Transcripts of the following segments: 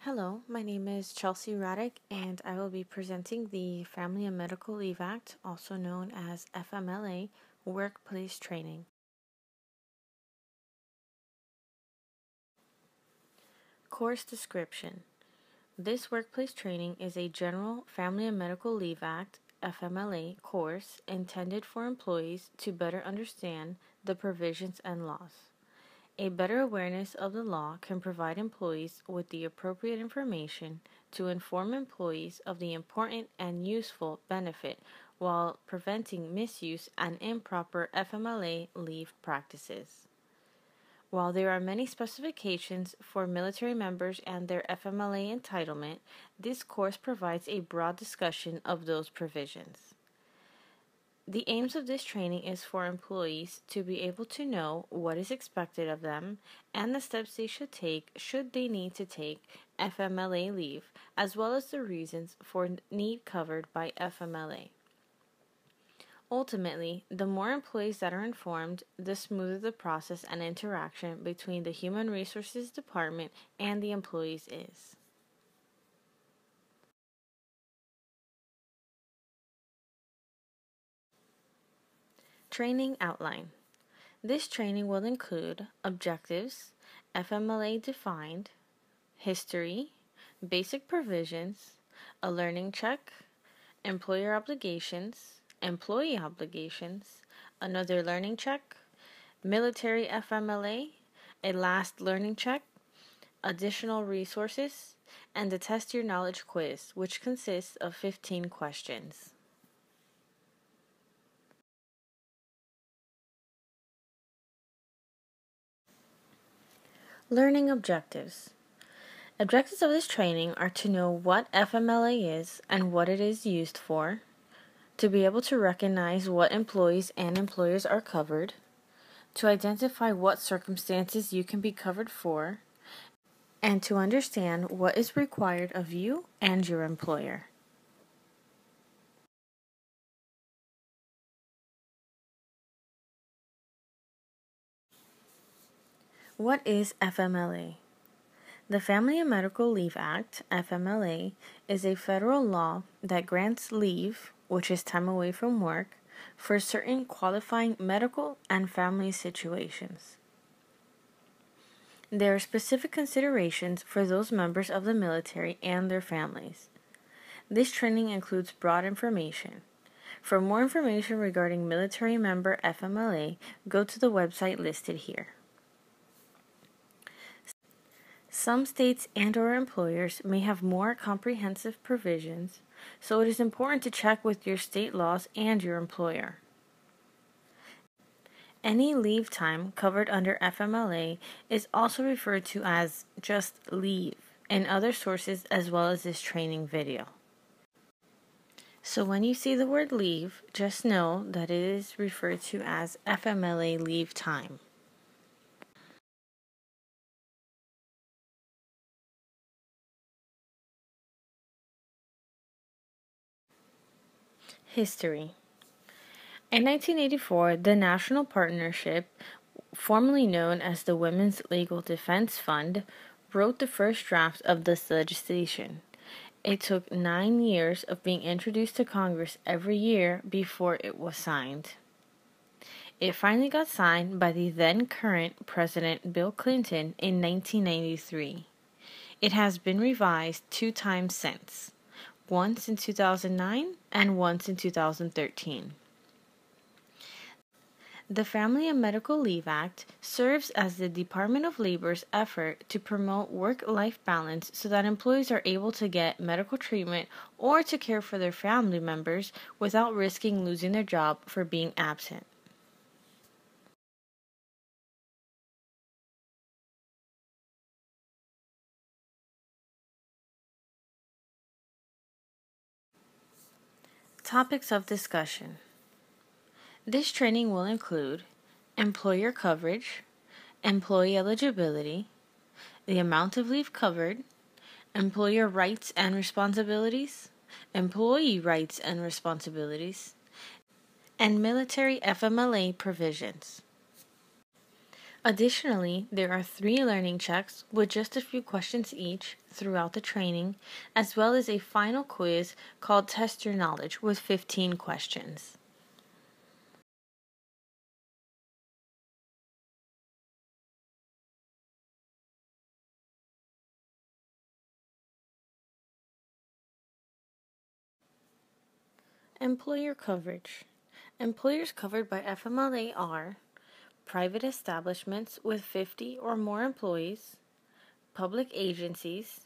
Hello, my name is Chelsea Raddick, and I will be presenting the Family and Medical Leave Act, also known as FMLA, Workplace Training. Course description. This workplace training is a General Family and Medical Leave Act, FMLA, course intended for employees to better understand the provisions and laws. A better awareness of the law can provide employees with the appropriate information to inform employees of the important and useful benefit while preventing misuse and improper FMLA leave practices. While there are many specifications for military members and their FMLA entitlement, this course provides a broad discussion of those provisions. The aims of this training is for employees to be able to know what is expected of them and the steps they should take should they need to take FMLA leave, as well as the reasons for need covered by FMLA. Ultimately, the more employees that are informed, the smoother the process and interaction between the Human Resources Department and the employees is. Training outline. This training will include objectives, FMLA defined, history, basic provisions, a learning check, employer obligations, employee obligations, another learning check, military FMLA, a last learning check, additional resources, and the Test Your Knowledge quiz, which consists of 15 questions. Learning objectives. Objectives of this training are to know what FMLA is and what it is used for, to be able to recognize what employees and employers are covered, to identify what circumstances you can be covered for, and to understand what is required of you and your employer. What is FMLA? The Family and Medical Leave Act, FMLA, is a federal law that grants leave, which is time away from work, for certain qualifying medical and family situations. There are specific considerations for those members of the military and their families. This training includes broad information. For more information regarding military member FMLA, go to the website listed here. Some states and/or employers may have more comprehensive provisions, so it is important to check with your state laws and your employer. Any leave time covered under FMLA is also referred to as just leave in other sources as well as this training video. So when you see the word leave, just know that it is referred to as FMLA leave time. History. In 1984, the National Partnership, formerly known as the Women's Legal Defense Fund, wrote the first draft of this legislation. It took 9 years of being introduced to Congress every year before it was signed. It finally got signed by the then current President Bill Clinton in 1993. It has been revised 2 times since, once in 2009 and once in 2013. The Family and Medical Leave Act serves as the Department of Labor's effort to promote work-life balance so that employees are able to get medical treatment or to care for their family members without risking losing their job for being absent. Topics of discussion. This training will include employer coverage, employee eligibility, the amount of leave covered, employer rights and responsibilities, employee rights and responsibilities, and military FMLA provisions. Additionally, there are 3 learning checks with just a few questions each throughout the training, as well as a final quiz called Test Your Knowledge with 15 questions. Employer coverage. Employers covered by FMLA are private establishments with 50 or more employees, public agencies,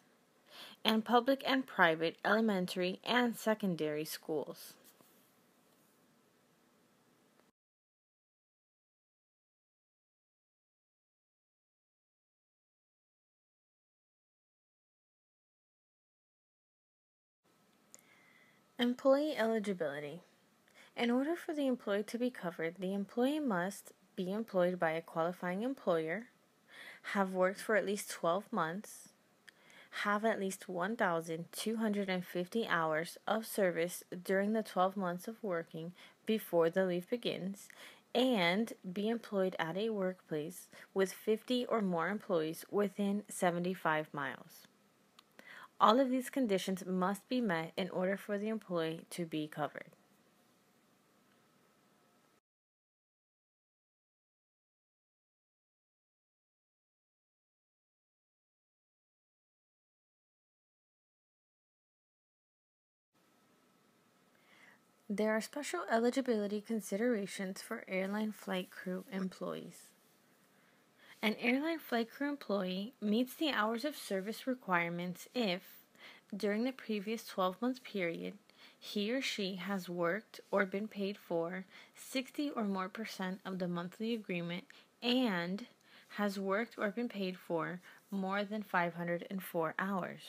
and public and private elementary and secondary schools. Employee eligibility. In order for the employee to be covered, the employee must be employed by a qualifying employer, have worked for at least 12 months, have at least 1,250 hours of service during the 12 months of working before the leave begins, and be employed at a workplace with 50 or more employees within 75 miles. All of these conditions must be met in order for the employee to be covered. There are special eligibility considerations for airline flight crew employees. An airline flight crew employee meets the hours of service requirements if, during the previous 12-month period, he or she has worked or been paid for 60 or more percent of the monthly agreement and has worked or been paid for more than 504 hours.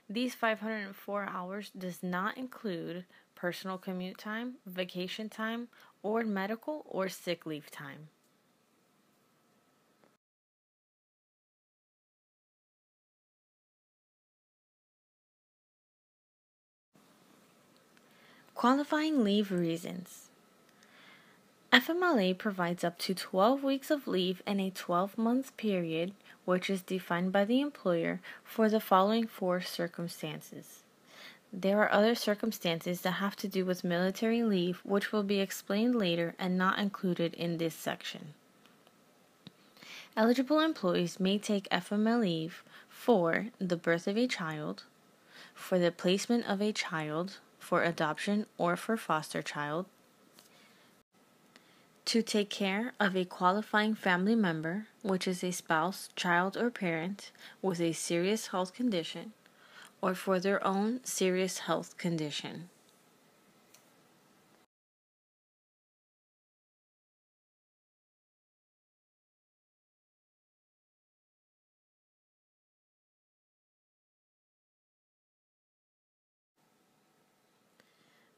These 504 hours does not include personal commute time, vacation time, or medical or sick leave time. Qualifying leave reasons. FMLA provides up to 12 weeks of leave in a 12-month period, which is defined by the employer for the following 4 circumstances. There are other circumstances that have to do with military leave, which will be explained later and not included in this section. Eligible employees may take FMLA leave for the birth of a child, for the placement of a child, for adoption or for foster child, to take care of a qualifying family member, which is a spouse, child, or parent with a serious health condition, or for their own serious health condition.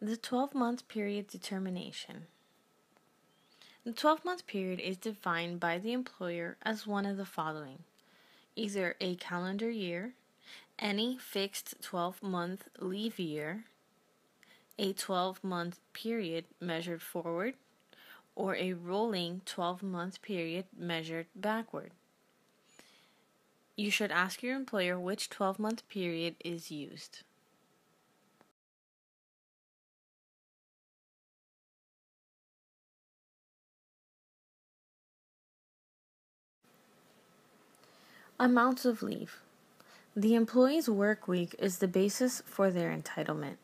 The 12-month period determination. The 12-month period is defined by the employer as one of the following: either a calendar year, any fixed 12-month leave year, a 12-month period measured forward, or a rolling 12-month period measured backward. You should ask your employer which 12-month period is used. Amounts of leave. The employee's work week is the basis for their entitlement.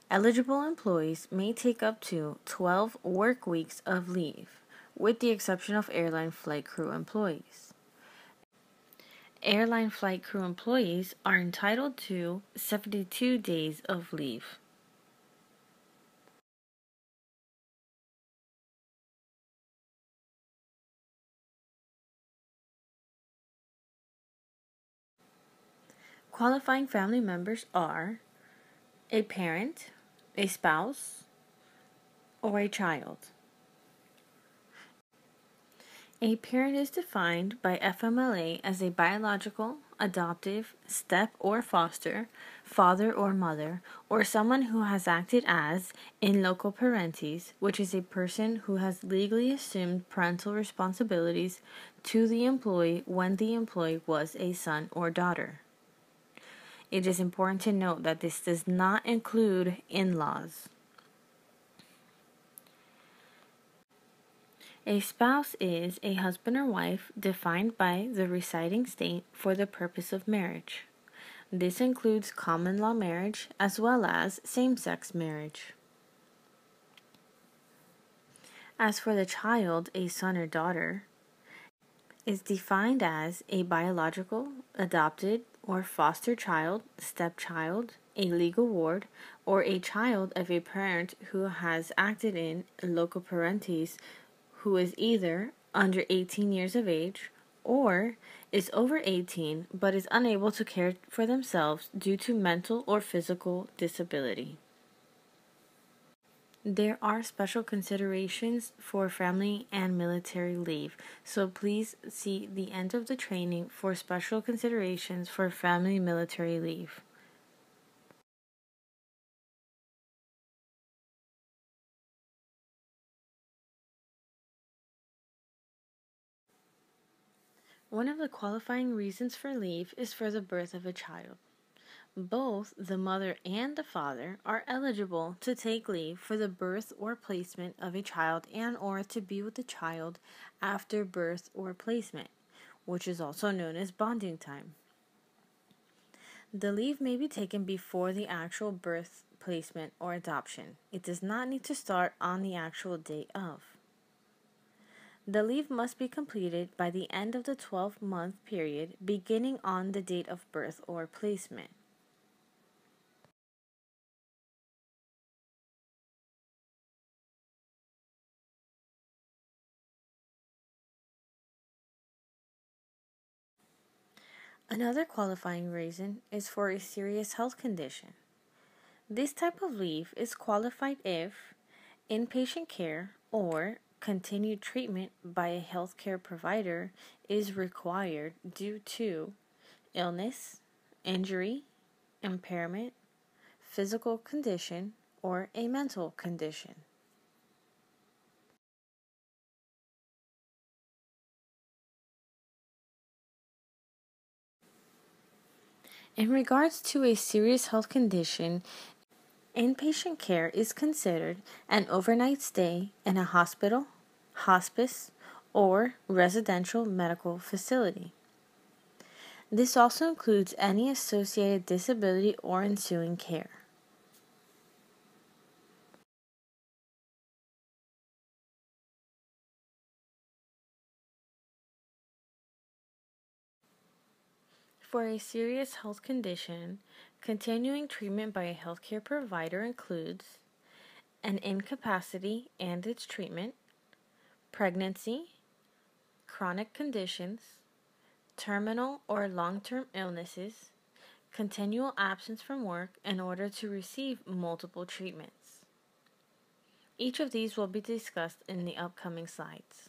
Eligible employees may take up to 12 work weeks of leave, with the exception of airline flight crew employees. Airline flight crew employees are entitled to 72 days of leave. Qualifying family members are a parent, a spouse, or a child. A parent is defined by FMLA as a biological, adoptive, step or foster, father or mother, or someone who has acted as, in loco parentis, which is a person who has legally assumed parental responsibilities to the employee when the employee was a son or daughter. It is important to note that this does not include in-laws. A spouse is a husband or wife defined by the residing state for the purpose of marriage. This includes common law marriage as well as same-sex marriage. As for the child, a son or daughter is defined as a biological, adopted, or foster child, stepchild, a legal ward, or a child of a parent who has acted in loco parentis, who is either under 18 years of age or is over 18 but is unable to care for themselves due to mental or physical disability. There are special considerations for family and military leave, so please see the end of the training for special considerations for family and military leave. One of the qualifying reasons for leave is for the birth of a child. Both the mother and the father are eligible to take leave for the birth or placement of a child and or to be with the child after birth or placement, which is also known as bonding time. The leave may be taken before the actual birth, placement, or adoption. It does not need to start on the actual date of. The leave must be completed by the end of the 12-month period beginning on the date of birth or placement. Another qualifying reason is for a serious health condition. This type of leave is qualified if inpatient care or continued treatment by a healthcare provider is required due to illness, injury, impairment, physical condition, or a mental condition. In regards to a serious health condition, inpatient care is considered an overnight stay in a hospital, hospice, or residential medical facility. This also includes any associated disability or ensuing care. For a serious health condition, continuing treatment by a healthcare provider includes an incapacity and its treatment, pregnancy, chronic conditions, terminal or long-term illnesses, continual absence from work in order to receive multiple treatments. Each of these will be discussed in the upcoming slides.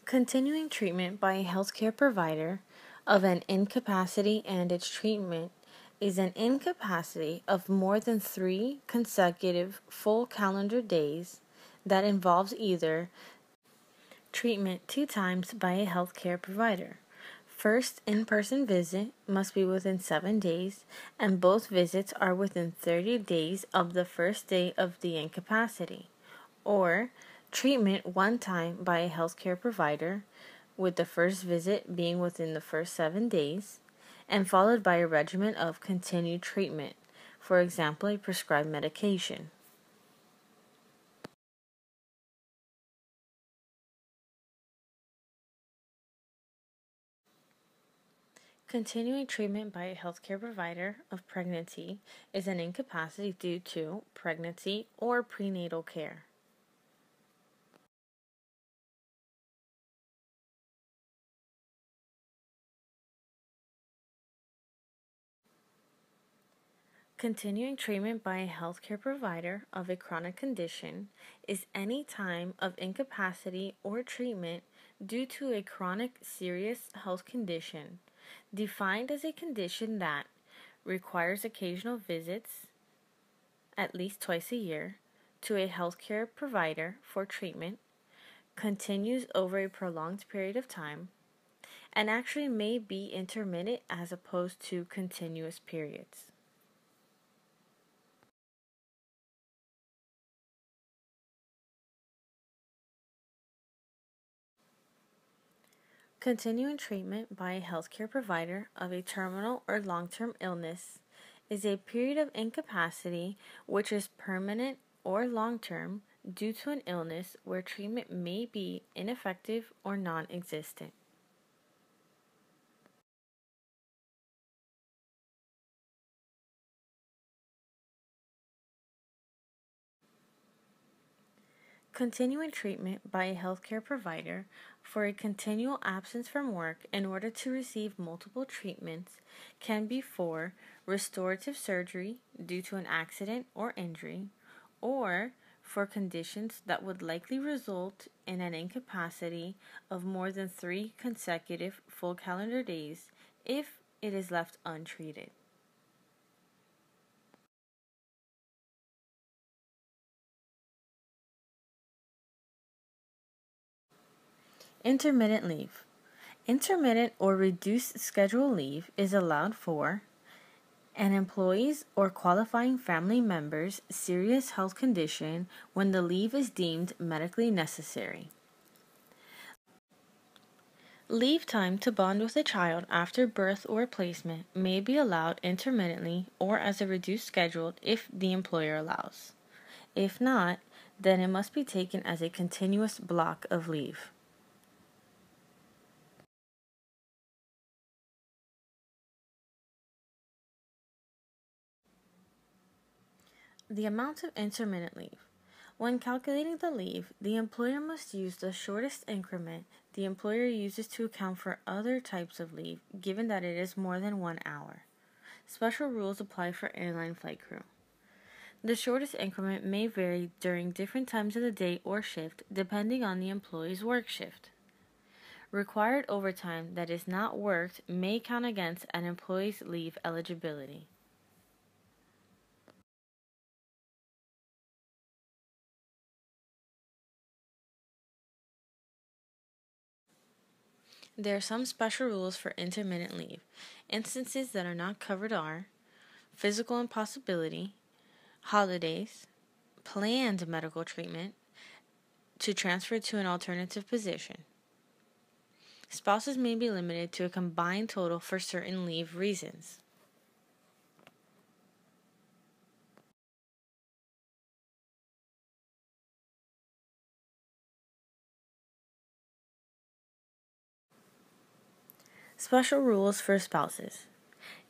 Continuing treatment by a healthcare provider of an incapacity and its treatment is an incapacity of more than 3 consecutive full calendar days that involves either treatment 2 times by a healthcare provider. First in-person visit must be within 7 days, and both visits are within 30 days of the first day of the incapacity, or treatment 1 time by a healthcare provider, with the first visit being within the first 7 days, and followed by a regimen of continued treatment, for example, a prescribed medication. Continuing treatment by a healthcare provider of pregnancy is an incapacity due to pregnancy or prenatal care. Continuing treatment by a healthcare provider of a chronic condition is any time of incapacity or treatment due to a chronic serious health condition, defined as a condition that requires occasional visits, at least twice a year, to a healthcare provider for treatment, continues over a prolonged period of time, and actually may be intermittent as opposed to continuous periods. Continuing treatment by a healthcare provider of a terminal or long-term illness is a period of incapacity which is permanent or long-term due to an illness where treatment may be ineffective or non-existent. Continuing treatment by a healthcare provider for a continual absence from work in order to receive multiple treatments can be for restorative surgery due to an accident or injury, or for conditions that would likely result in an incapacity of more than 3 consecutive full calendar days if it is left untreated. Intermittent leave. Intermittent or reduced schedule leave is allowed for an employee's or qualifying family member's serious health condition when the leave is deemed medically necessary. Leave time to bond with a child after birth or placement may be allowed intermittently or as a reduced schedule if the employer allows. If not, then it must be taken as a continuous block of leave. The amount of intermittent leave. When calculating the leave, the employer must use the shortest increment the employer uses to account for other types of leave, given that it is more than 1 hour. Special rules apply for airline flight crew. The shortest increment may vary during different times of the day or shift, depending on the employee's work shift. Required overtime that is not worked may count against an employee's leave eligibility. There are some special rules for intermittent leave. Instances that are not covered are physical impossibility, holidays, planned medical treatment to transfer to an alternative position. Spouses may be limited to a combined total for certain leave reasons. Special rules for spouses.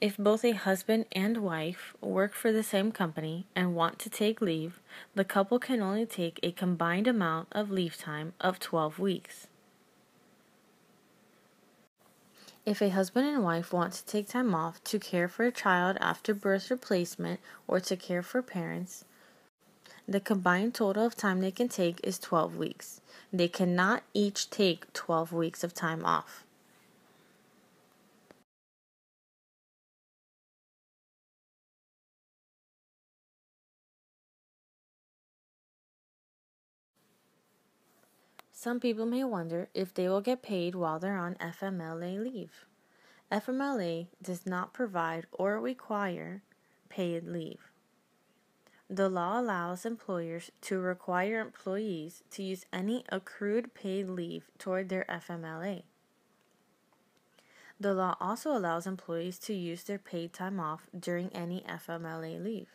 If both a husband and wife work for the same company and want to take leave, the couple can only take a combined amount of leave time of 12 weeks. If a husband and wife want to take time off to care for a child after birth replacement or to care for parents, the combined total of time they can take is 12 weeks. They cannot each take 12 weeks of time off. Some people may wonder if they will get paid while they're on FMLA leave. FMLA does not provide or require paid leave. The law allows employers to require employees to use any accrued paid leave toward their FMLA. The law also allows employees to use their paid time off during any FMLA leave.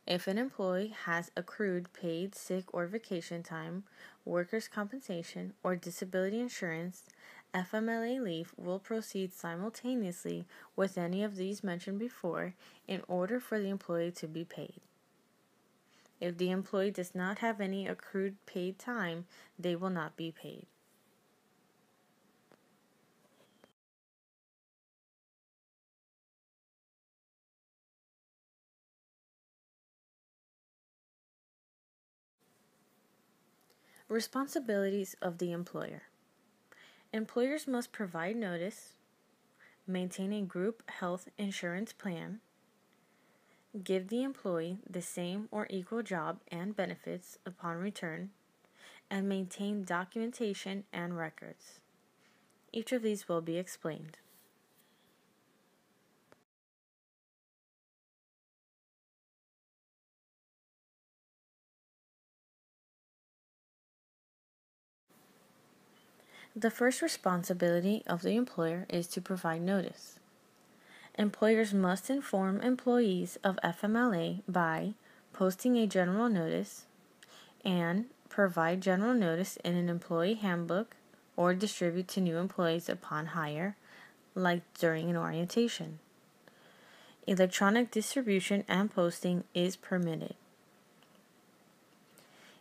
If an employee has accrued paid sick or vacation time, workers' compensation, or disability insurance, FMLA leave will proceed simultaneously with any of these mentioned before in order for the employee to be paid. If the employee does not have any accrued paid time, they will not be paid. Responsibilities of the employer. Employers must provide notice, maintain a group health insurance plan, give the employee the same or equal job and benefits upon return, and maintain documentation and records. Each of these will be explained. The first responsibility of the employer is to provide notice. Employers must inform employees of FMLA by posting a general notice and provide general notice in an employee handbook or distribute to new employees upon hire, like during an orientation. Electronic distribution and posting is permitted.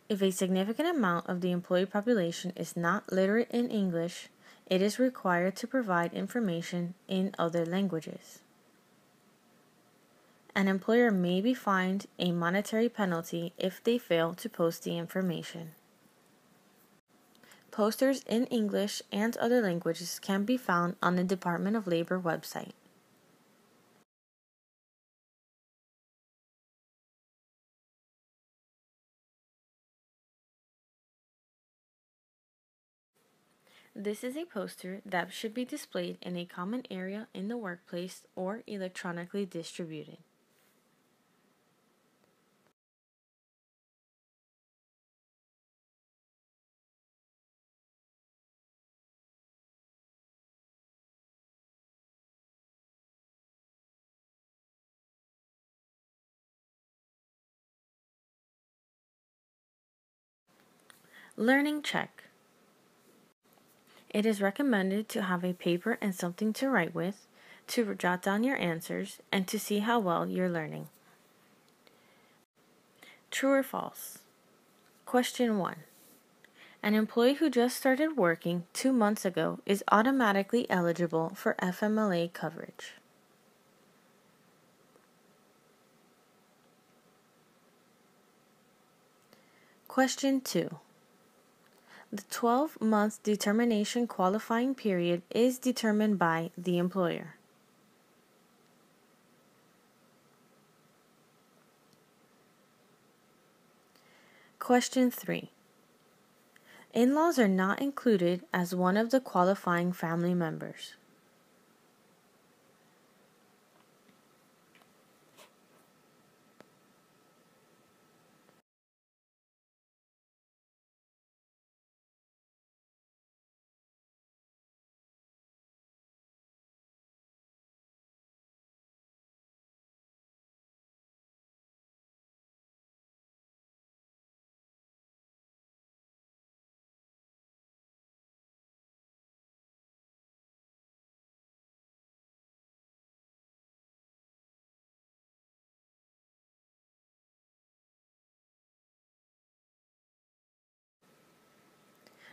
If a significant amount of the employee population is not literate in English, it is required to provide information in other languages. An employer may be fined a monetary penalty if they fail to post the information. Posters in English and other languages can be found on the Department of Labor website. This is a poster that should be displayed in a common area in the workplace or electronically distributed. Learning check. It is recommended to have a paper and something to write with, to jot down your answers, and to see how well you're learning. True or false? Question 1. An employee who just started working 2 months ago is automatically eligible for FMLA coverage. Question 2. The 12-month determination qualifying period is determined by the employer. Question 3. In-laws are not included as one of the qualifying family members.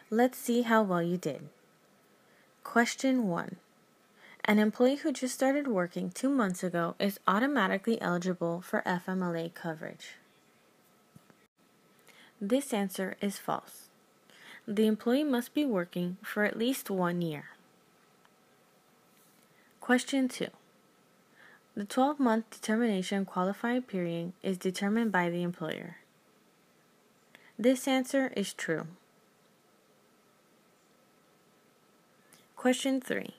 Let's see how well you did. Question 1. An employee who just started working 2 months ago is automatically eligible for FMLA coverage. This answer is false. The employee must be working for at least 1 year. Question 2. The 12-month determination qualifying period is determined by the employer. This answer is true. Question 3.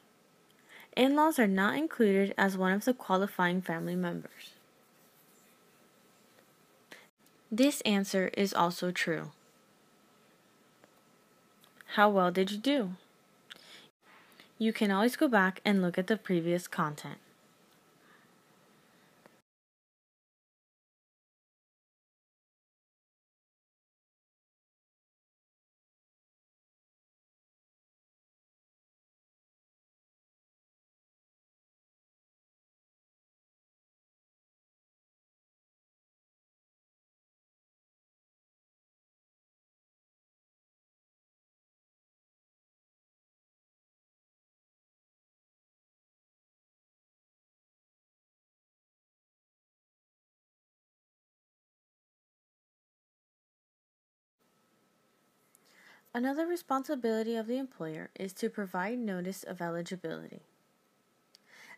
In-laws are not included as one of the qualifying family members. This answer is also true. How well did you do? You can always go back and look at the previous content. Another responsibility of the employer is to provide notice of eligibility.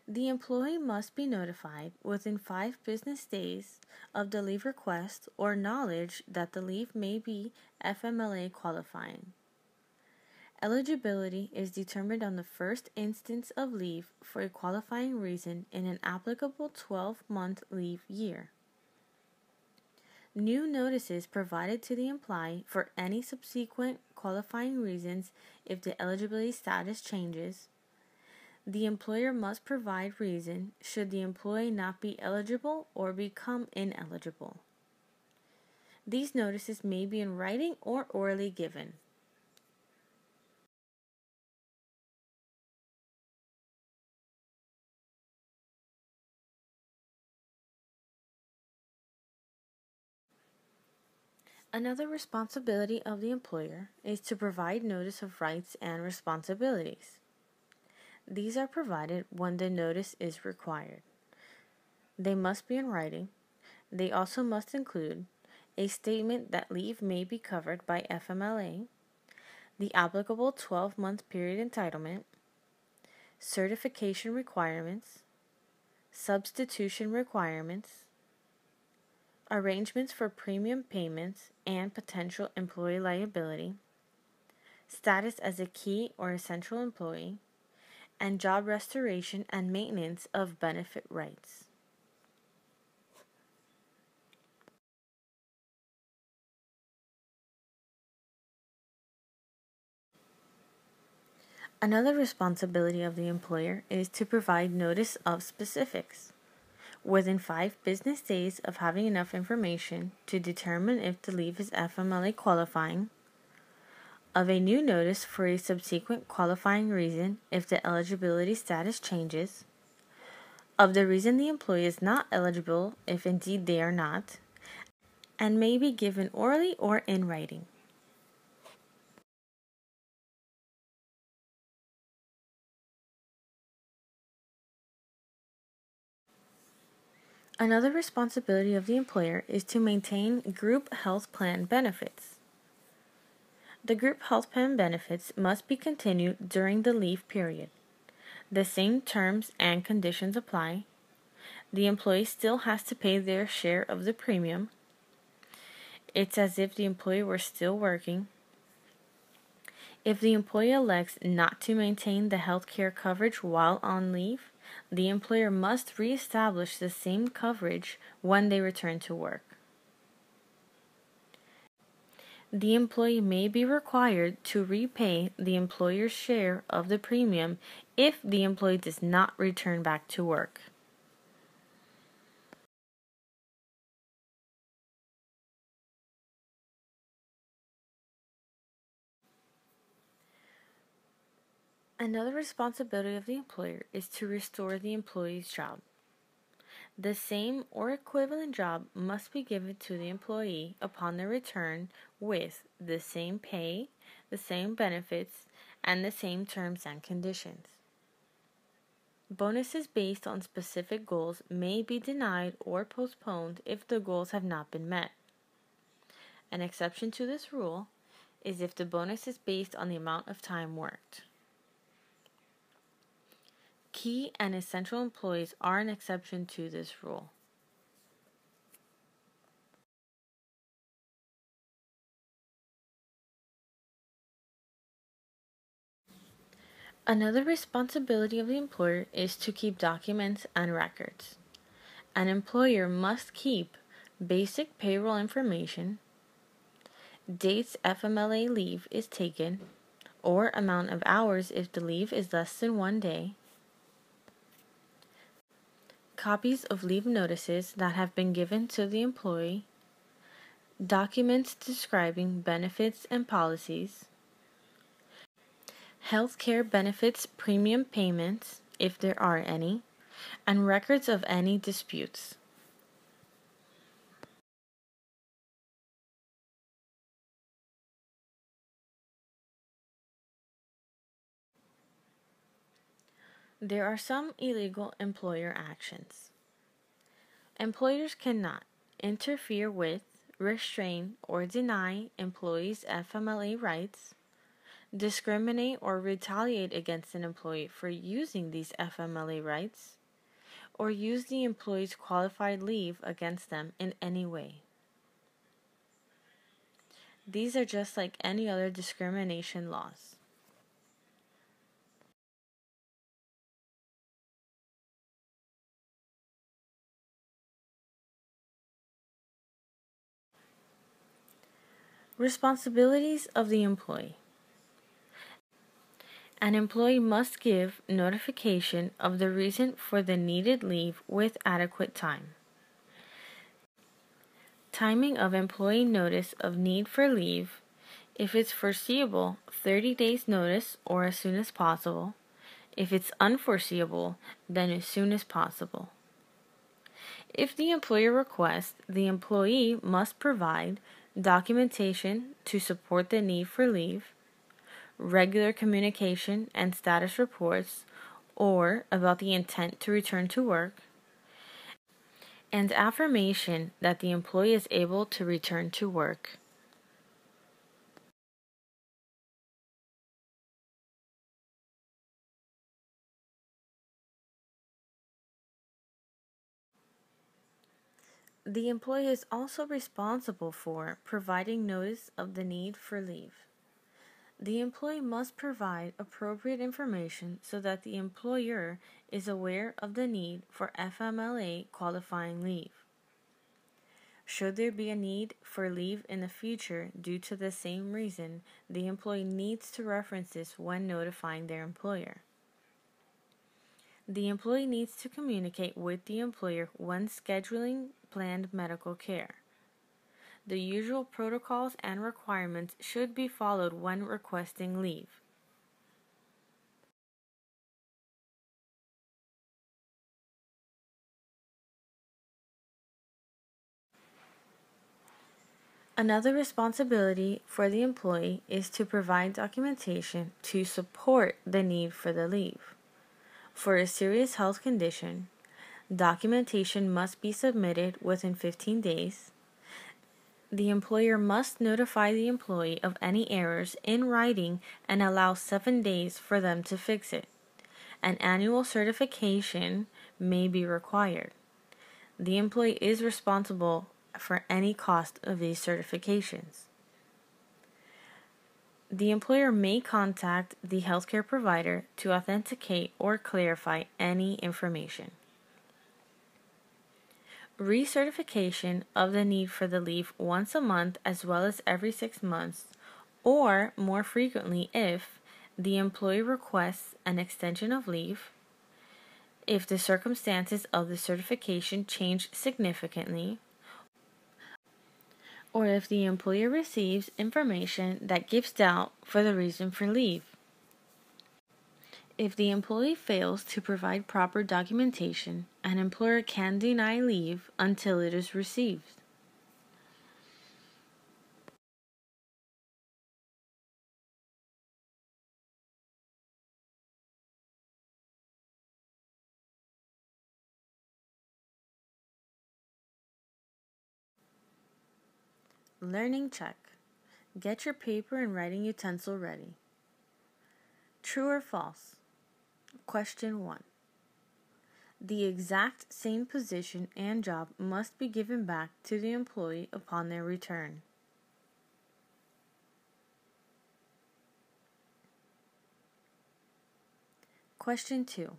The employee must be notified within 5 business days of the leave request or knowledge that the leave may be FMLA qualifying. Eligibility is determined on the first instance of leave for a qualifying reason in an applicable 12-month leave year. New notices provided to the employee for any subsequent qualifying reasons if the eligibility status changes. The employer must provide reason should the employee not be eligible or become ineligible. These notices may be in writing or orally given. Another responsibility of the employer is to provide notice of rights and responsibilities. These are provided when the notice is required. They must be in writing. They also must include a statement that leave may be covered by FMLA, the applicable 12-month period entitlement, certification requirements, substitution requirements, arrangements for premium payments and potential employee liability, status as a key or essential employee, and job restoration and maintenance of benefit rights. Another responsibility of the employer is to provide notice of specifics within 5 business days of having enough information to determine if the leave is FMLA qualifying, of a new notice for a subsequent qualifying reason if the eligibility status changes, of the reason the employee is not eligible if indeed they are not, and may be given orally or in writing. Another responsibility of the employer is to maintain group health plan benefits. The group health plan benefits must be continued during the leave period. The same terms and conditions apply. The employee still has to pay their share of the premium. It's as if the employee were still working. If the employee elects not to maintain the health care coverage while on leave, the employer must reestablish the same coverage when they return to work. The employee may be required to repay the employer's share of the premium if the employee does not return back to work. Another responsibility of the employer is to restore the employee's job. The same or equivalent job must be given to the employee upon their return with the same pay, the same benefits, and the same terms and conditions. Bonuses based on specific goals may be denied or postponed if the goals have not been met. An exception to this rule is if the bonus is based on the amount of time worked. Key and essential employees are an exception to this rule. Another responsibility of the employer is to keep documents and records. An employer must keep basic payroll information, dates FMLA leave is taken, or amount of hours if the leave is less than 1 day, copies of leave notices that have been given to the employee, documents describing benefits and policies, health care benefits premium payments, if there are any, and records of any disputes. There are some illegal employer actions. Employers cannot interfere with, restrain, or deny employees' FMLA rights, discriminate or retaliate against an employee for using these FMLA rights, or use the employee's qualified leave against them in any way. These are just like any other discrimination laws. Responsibilities of the employee. An employee must give notification of the reason for the needed leave with adequate time. Timing of employee notice of need for leave. If it's foreseeable, 30 days notice or as soon as possible. If it's unforeseeable, then as soon as possible. If the employer requests, the employee must provide documentation to support the need for leave, regular communication and status reports, or about the intent to return to work, and affirmation that the employee is able to return to work. The employee is also responsible for providing notice of the need for leave. The employee must provide appropriate information so that the employer is aware of the need for FMLA qualifying leave. Should there be a need for leave in the future due to the same reason, the employee needs to reference this when notifying their employer. The employee needs to communicate with the employer when scheduling planned medical care. The usual protocols and requirements should be followed when requesting leave. Another responsibility for the employee is to provide documentation to support the need for the leave. For a serious health condition, documentation must be submitted within 15 days. The employer must notify the employee of any errors in writing and allow 7 days for them to fix it. An annual certification may be required. The employee is responsible for any cost of these certifications. The employer may contact the healthcare provider to authenticate or clarify any information. Recertification of the need for the leave once a month as well as every 6 months, or more frequently if the employee requests an extension of leave, if the circumstances of the certification change significantly, or if the employer receives information that gives doubt for the reason for leave. If the employee fails to provide proper documentation, an employer can deny leave until it is received. Learning check. Get your paper and writing utensil ready. True or false? Question 1. The exact same position and job must be given back to the employee upon their return. Question 2.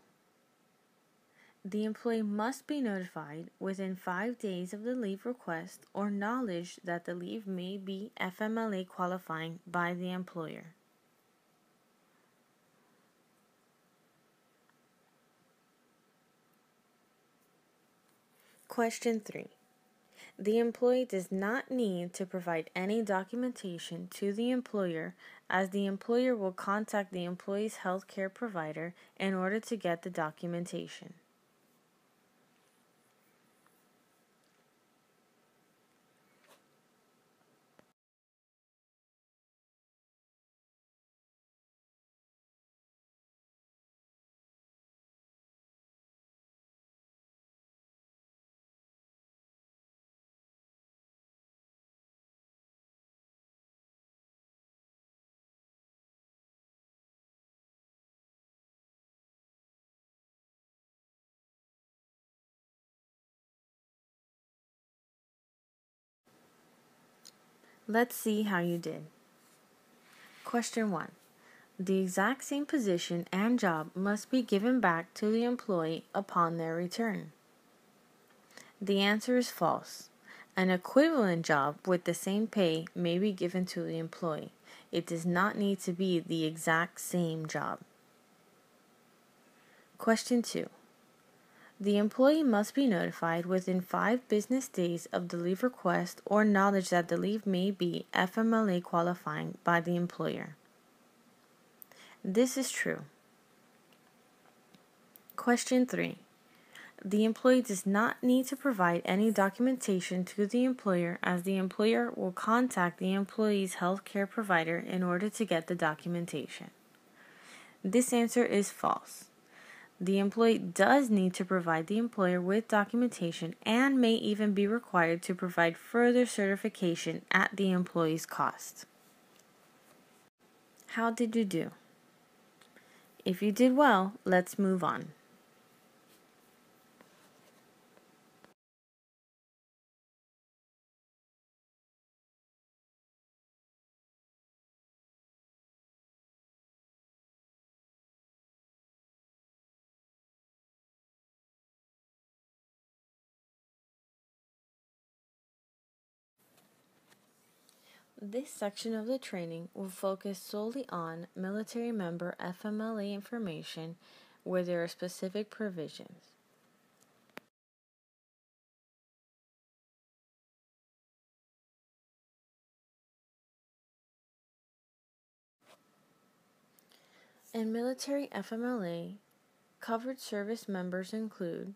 The employee must be notified within 5 days of the leave request or knowledge that the leave may be FMLA qualifying by the employer. Question 3. The employee does not need to provide any documentation to the employer, as the employer will contact the employee's health care provider in order to get the documentation. Let's see how you did. Question 1. The exact same position and job must be given back to the employee upon their return. The answer is false. An equivalent job with the same pay may be given to the employee. It does not need to be the exact same job. Question 2. The employee must be notified within 5 business days of the leave request or knowledge that the leave may be FMLA qualifying by the employer. This is true. Question 3. The employee does not need to provide any documentation to the employer, as the employer will contact the employee's health care provider in order to get the documentation. This answer is false. The employee does need to provide the employer with documentation and may even be required to provide further certification at the employee's cost. How did you do? If you did well, let's move on. This section of the training will focus solely on military member FMLA information where there are specific provisions. In military FMLA, covered service members include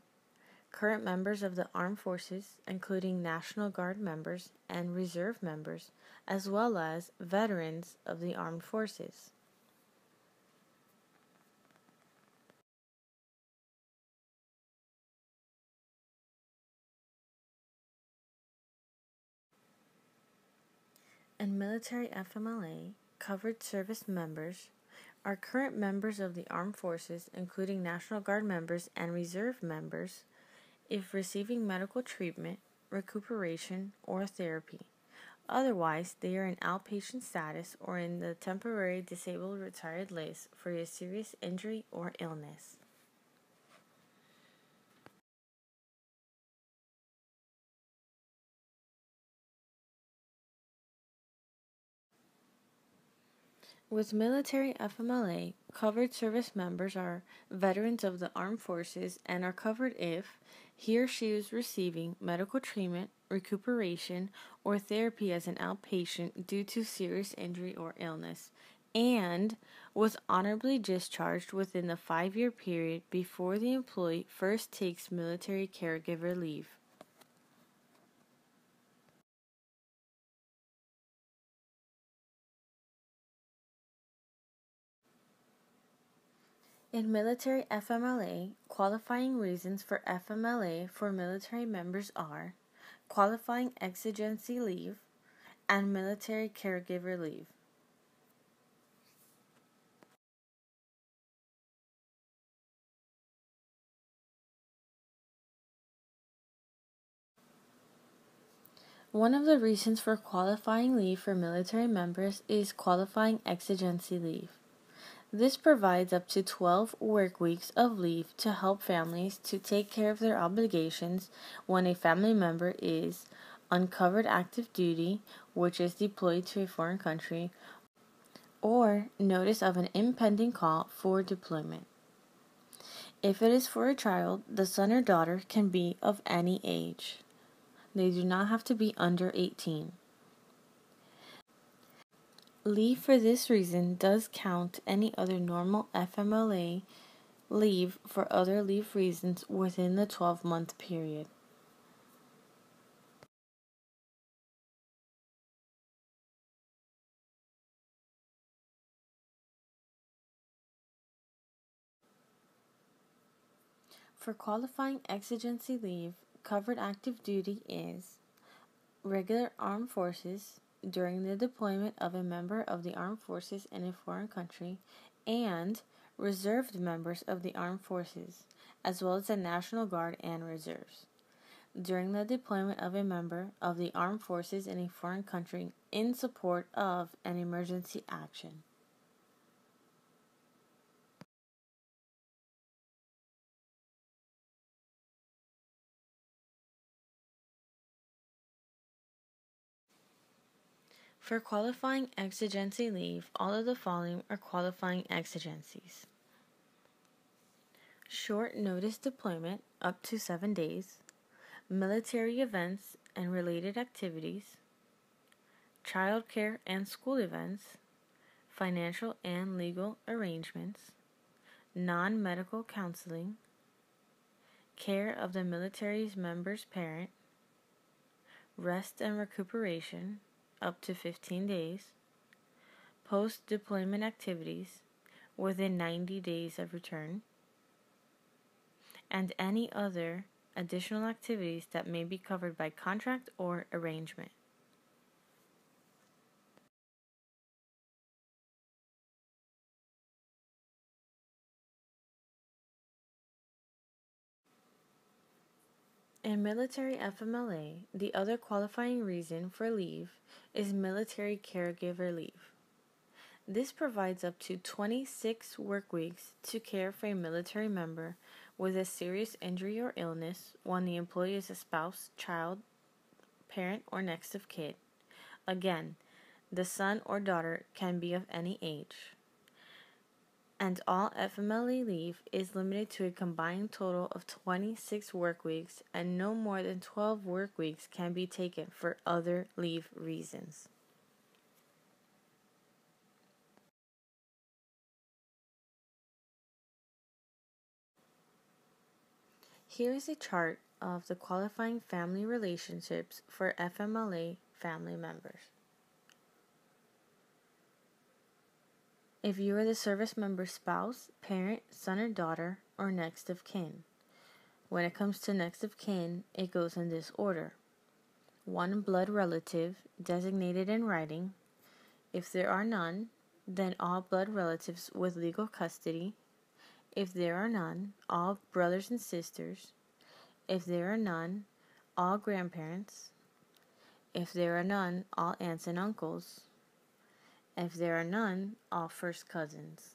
current members of the armed forces, including National Guard members and reserve members, as well as veterans of the armed forces. In military FMLA, covered service members are current members of the armed forces, including National Guard members and reserve members, if receiving medical treatment, recuperation, or therapy. Otherwise, they are in outpatient status or in the temporary disabled retired list for a serious injury or illness. With military FMLA, covered service members are veterans of the armed forces and are covered if he or she is receiving medical treatment, recuperation, or therapy as an outpatient due to serious injury or illness, and was honorably discharged within the 5-year period before the employee first takes military caregiver leave. In military FMLA, qualifying reasons for FMLA for military members are qualifying exigency leave and military caregiver leave. One of the reasons for qualifying leave for military members is qualifying exigency leave. This provides up to 12 work weeks of leave to help families to take care of their obligations when a family member is uncovered active duty, which is deployed to a foreign country, or notice of an impending call for deployment. If it is for a child, the son or daughter can be of any age. They do not have to be under 18. Leave for this reason does count any other normal FMLA leave for other leave reasons within the 12-month period. For qualifying exigency leave, covered active duty is regular armed forces during the deployment of a member of the armed forces in a foreign country, and reserved members of the armed forces, as well as the National Guard and reserves. during the deployment of a member of the armed forces in a foreign country in support of an emergency action. For qualifying exigency leave, all of the following are qualifying exigencies: short notice deployment up to 7 days, military events and related activities, child care and school events, financial and legal arrangements, non-medical counseling, care of the military's member's parent, rest and recuperation up to 15 days, post-deployment activities within 90 days of return, and any other additional activities that may be covered by contract or arrangement. In military FMLA, the other qualifying reason for leave is military caregiver leave. This provides up to 26 work weeks to care for a military member with a serious injury or illness when the employee is a spouse, child, parent, or next of kin. Again, the son or daughter can be of any age. And all FMLA leave is limited to a combined total of 26 work weeks, and no more than 12 work weeks can be taken for other leave reasons. Here is a chart of the qualifying family relationships for FMLA family members. If you are the service member's spouse, parent, son or daughter, or next of kin. When it comes to next of kin, it goes in this order: 1 blood relative designated in writing. If there are none, then all blood relatives with legal custody. If there are none, all brothers and sisters. If there are none, all grandparents. If there are none, all aunts and uncles. If there are none, all first cousins.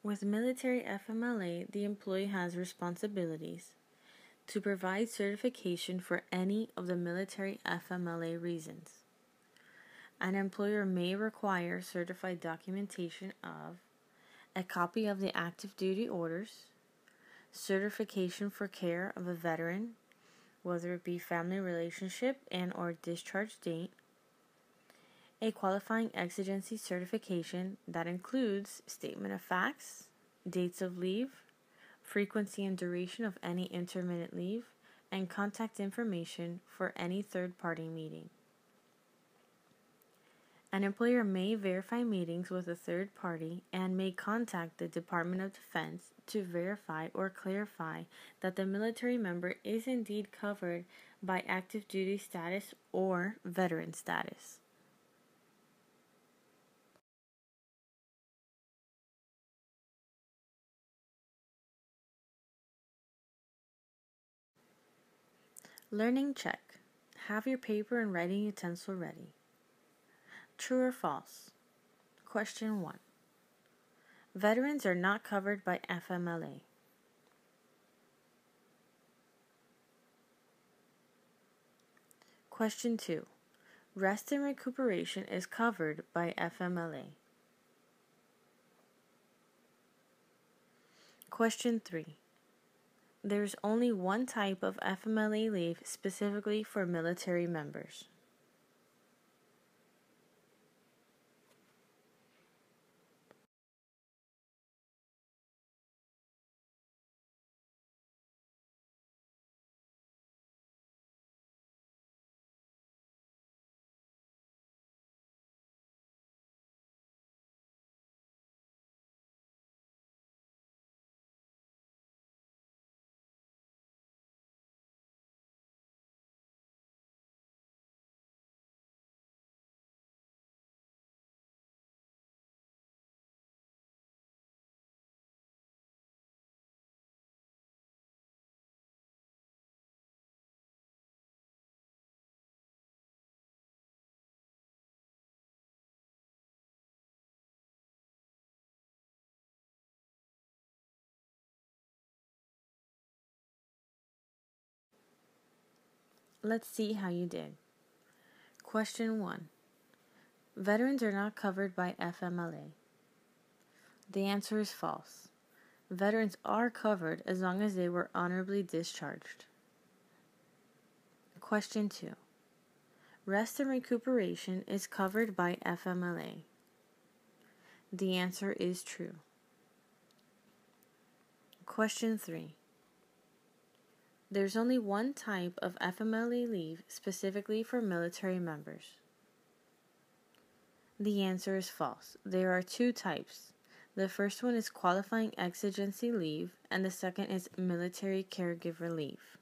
With military FMLA, the employee has responsibilities to provide certification for any of the military FMLA reasons. An employer may require certified documentation of a copy of the active duty orders, certification for care of a veteran, whether it be family relationship and or discharge date, a qualifying exigency certification that includes statement of facts, dates of leave, frequency and duration of any intermittent leave, and contact information for any third-party meeting. An employer may verify meetings with a third party and may contact the Department of Defense to verify or clarify that the military member is indeed covered by active duty status or veteran status. Learning check. Have your paper and writing utensil ready. True or false? Question 1. Veterans are not covered by FMLA. Question 2. Rest and recuperation is covered by FMLA. Question 3. There is only one type of FMLA leave specifically for military members. Let's see how you did. Question 1. Veterans are not covered by FMLA. The answer is false. Veterans are covered as long as they were honorably discharged. Question 2. Rest and recuperation is covered by FMLA. The answer is true. Question 3. There's only one type of FMLA leave specifically for military members. The answer is false. There are two types. The first one is qualifying exigency leave, and the second is military caregiver leave.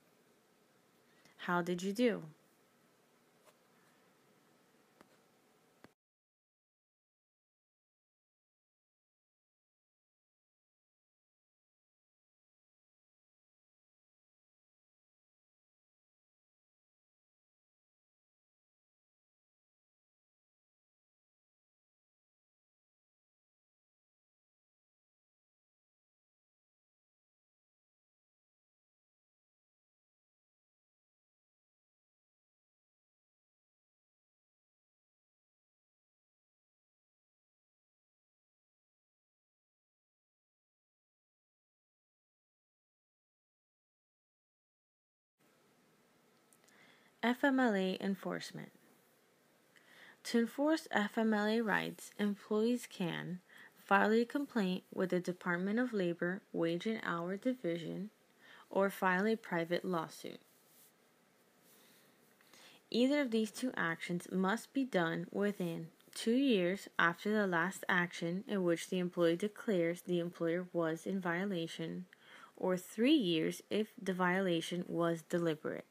How did you do? FMLA enforcement. To enforce FMLA rights, employees can file a complaint with the Department of Labor Wage and Hour Division or file a private lawsuit. Either of these two actions must be done within 2 years after the last action in which the employee declares the employer was in violation, or 3 years if the violation was deliberate.